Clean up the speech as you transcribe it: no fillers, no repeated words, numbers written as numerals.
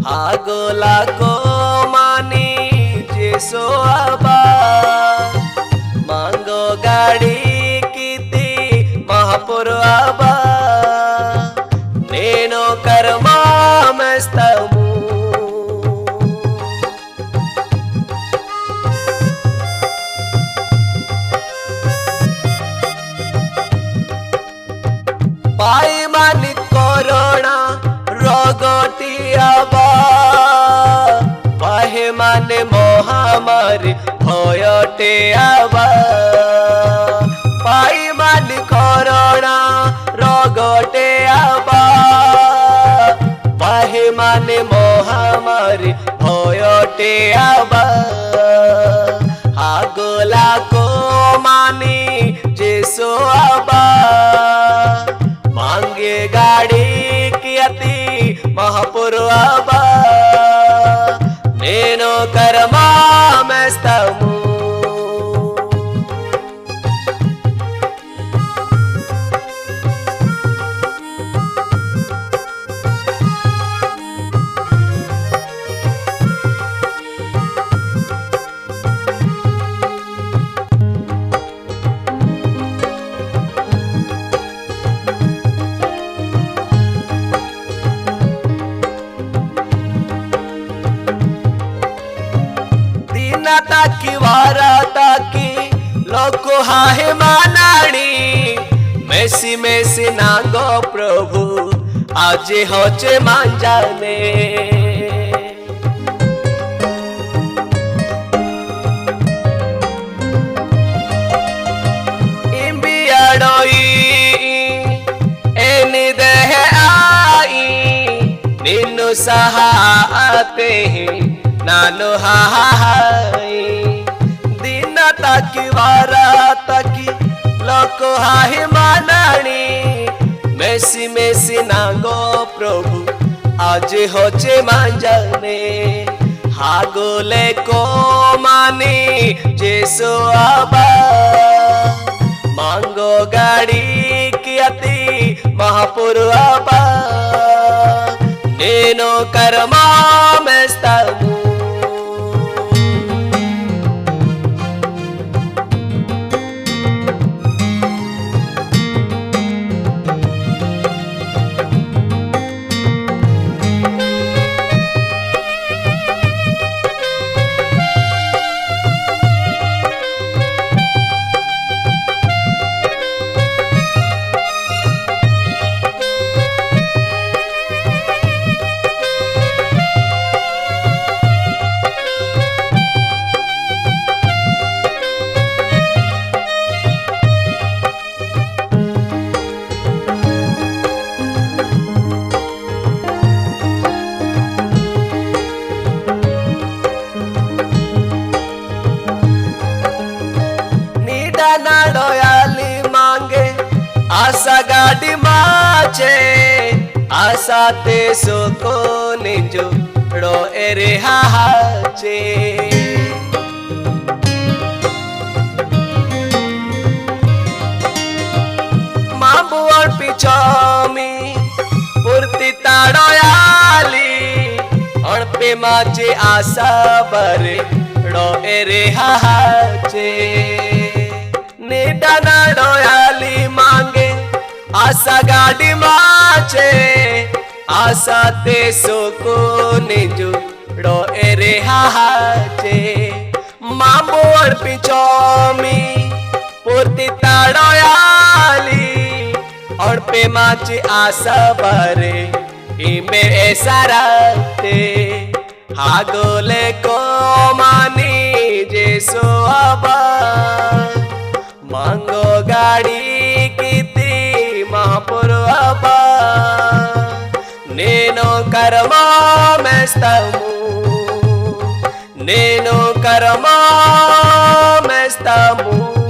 आगोला को मानी जेसो आबा मांगो गाड़ी कीती महापुर आबा नेनो कर्मा मेस्तमू पाई मानी कोरोना रोगटी आबा पाहे माने महामारी भयटे आबा पाई मानी कोरोना रोगटे आबा पाहे माने महामारी भयटे आबा आगोला को मानी जेसो आबा मांगे गाड़ी की अति महापुर आबा नेनो कर्मा मेस्तमू ताकी वारा ताकी लोको हाहे मानाणी मेसी मेसी नागो प्रभु आजे होचे मांजाने इम्बियाडोई एनी देह आई निन्नु सहाते नानो हाई दिन ताकी वारा ताकी लोको हाही मानाणी मेसी मेसी नागो प्रभु आज होचे मांजाने हागोले को मानी जेसो आबा मांगो गाड़ी की अति महापुर आबा नेनो कर्मा मेस्तमू नाडोयाली मांगे आशा गाड़ी माचे आशा ते सोको निजो रो एरे हाचे मांबू और पिछोमी पुरती ताडोयाली और पे माचे आशा बरे रो एरे हाचे नीटा नाडोयाली मांगे आशा गाड़ी माचे आशा ते सोको निजु रो एरे हाचे मामू और पिछोमी पुरती ताडोयाली और पे माची आशा बारे इमे ऐसा रहते हागोले को मानी जेसो आबा मांगो गाड़ी कीती महापुर आबा नेनो कर्मा मेस्तमू नेनो कर्मा मेस्तमू